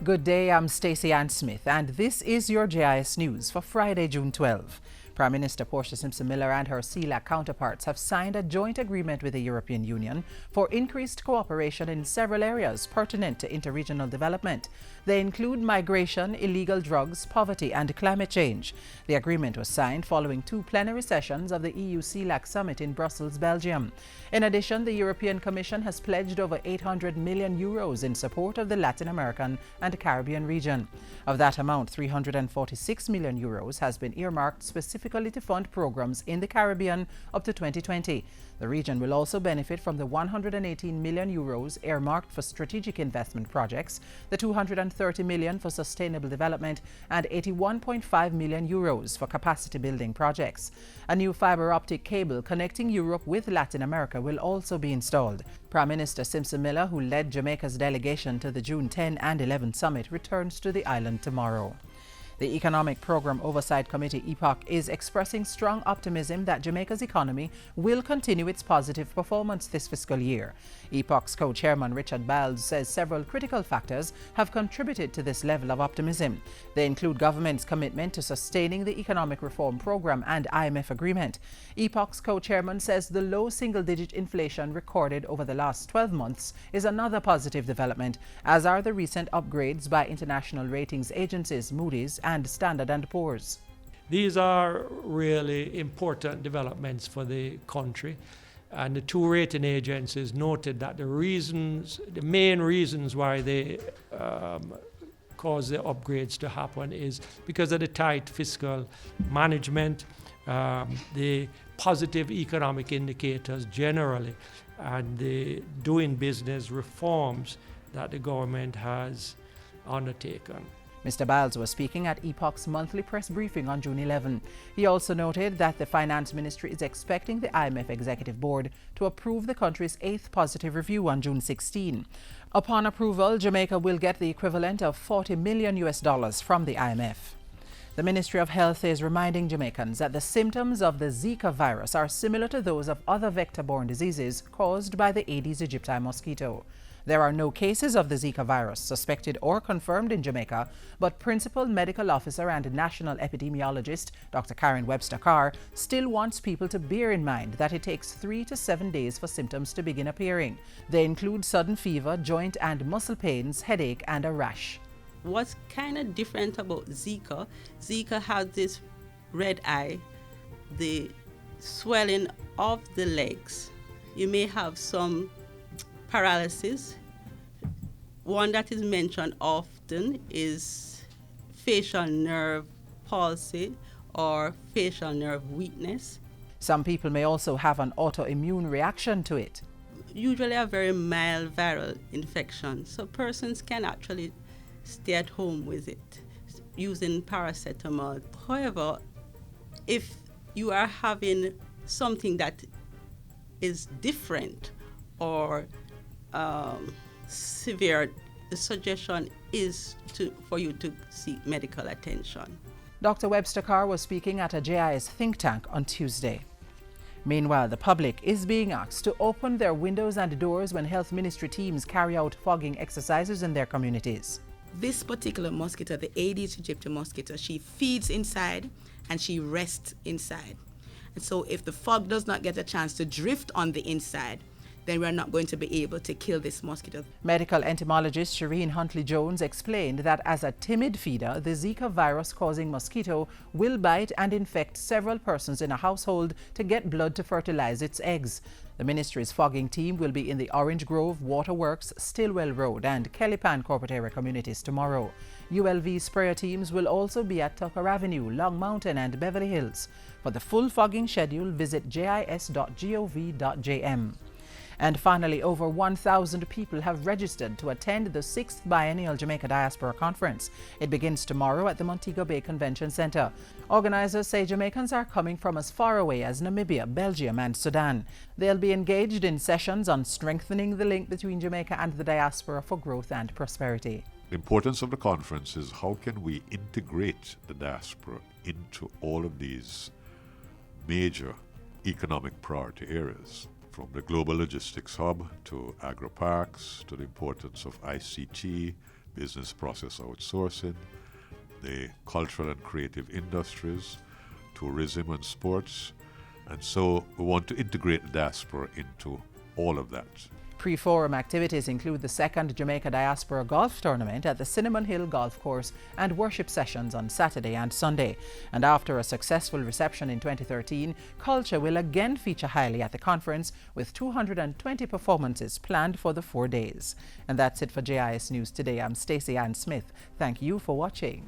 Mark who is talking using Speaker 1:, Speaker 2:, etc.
Speaker 1: Good day, I'm Stacey Ann Smith, and this is your JIS News for Friday, June 12. Prime Minister Portia Simpson Miller and her EUCLAC counterparts have signed a joint agreement with the European Union for increased cooperation in several areas pertinent to interregional development. They include migration, illegal drugs, poverty, and climate change. The agreement was signed following 2 plenary sessions of the EU-EUCLAC summit in Brussels, Belgium. In addition, the European Commission has pledged over €800 million in support of the Latin American and Caribbean region. Of that amount, €346 million has been earmarked specifically to fund programs in the Caribbean up to 2020. The region will also benefit from the €118 million earmarked for strategic investment projects, the €230 million for sustainable development, and €81.5 million for capacity building projects. A new fiber optic cable connecting Europe with Latin America will also be installed. Prime Minister Simpson Miller, who led Jamaica's delegation to the June 10 and 11 summit, returns to the island tomorrow. The Economic Program Oversight Committee, EPOC, is expressing strong optimism that Jamaica's economy will continue its positive performance this fiscal year. EPOC's co-chairman Richard Biles says several critical factors have contributed to this level of optimism. They include government's commitment to sustaining the economic reform program and IMF agreement. EPOC's co-chairman says the low single-digit inflation recorded over the last 12 months is another positive development, as are the recent upgrades by international ratings agencies Moody's and Standard & Poor's.
Speaker 2: These are really important developments for the country, and the 2 rating agencies noted that the main reasons why they cause the upgrades to happen is because of the tight fiscal management, the positive economic indicators generally, and the doing business reforms that the government has undertaken.
Speaker 1: Mr. Biles was speaking at EPOC's monthly press briefing on June 11. He also noted that the Finance Ministry is expecting the IMF Executive Board to approve the country's 8th positive review on June 16. Upon approval, Jamaica will get the equivalent of $40 million from the IMF. The Ministry of Health is reminding Jamaicans that the symptoms of the Zika virus are similar to those of other vector-borne diseases caused by the Aedes aegypti mosquito. There are no cases of the Zika virus suspected or confirmed in Jamaica, but Principal Medical Officer and National Epidemiologist Dr. Karen Webster-Carr still wants people to bear in mind that it takes 3 to 7 days for symptoms to begin appearing. They include sudden fever, joint and muscle pains, headache, and a rash.
Speaker 3: What's kind of different about Zika has this red eye, the swelling of the legs. You may have some paralysis. One that is mentioned often is facial nerve palsy or facial nerve weakness.
Speaker 1: Some people may also have an autoimmune reaction to it.
Speaker 3: Usually a very mild viral infection, so persons can actually stay at home with it using paracetamol. However, if you are having something that is different or severe, the suggestion is for you to seek medical attention.
Speaker 1: Dr. Webster-Carr was speaking at a JIS think tank on Tuesday. Meanwhile, the public is being asked to open their windows and doors when health ministry teams carry out fogging exercises in their communities.
Speaker 4: This particular mosquito, the Aedes aegypti mosquito, she feeds inside and she rests inside. And so if the fog does not get a chance to drift on the inside, then we're not going to be able to kill this mosquito.
Speaker 1: Medical entomologist Shireen Huntley-Jones explained that as a timid feeder, the Zika virus-causing mosquito will bite and infect several persons in a household to get blood to fertilize its eggs. The ministry's fogging team will be in the Orange Grove, Waterworks, Stillwell Road and Kellypan corporate area communities tomorrow. ULV sprayer teams will also be at Tucker Avenue, Long Mountain and Beverly Hills. For the full fogging schedule, visit jis.gov.jm. And finally, over 1,000 people have registered to attend the 6th Biennial Jamaica Diaspora Conference. It begins tomorrow at the Montego Bay Convention Center. Organizers say Jamaicans are coming from as far away as Namibia, Belgium and Sudan. They'll be engaged in sessions on strengthening the link between Jamaica and the diaspora for growth and prosperity.
Speaker 5: The importance of the conference is how can we integrate the diaspora into all of these major economic priority areas. From the global logistics hub to agro-parks, to the importance of ICT, business process outsourcing, the cultural and creative industries, tourism and sports. And so we want to integrate the diaspora into all of that.
Speaker 1: Pre-forum activities include the second Jamaica Diaspora Golf Tournament at the Cinnamon Hill Golf Course and worship sessions on Saturday and Sunday. And after a successful reception in 2013, culture will again feature highly at the conference with 220 performances planned for the 4 days. And that's it for JIS News today. I'm Stacey Ann Smith. Thank you for watching.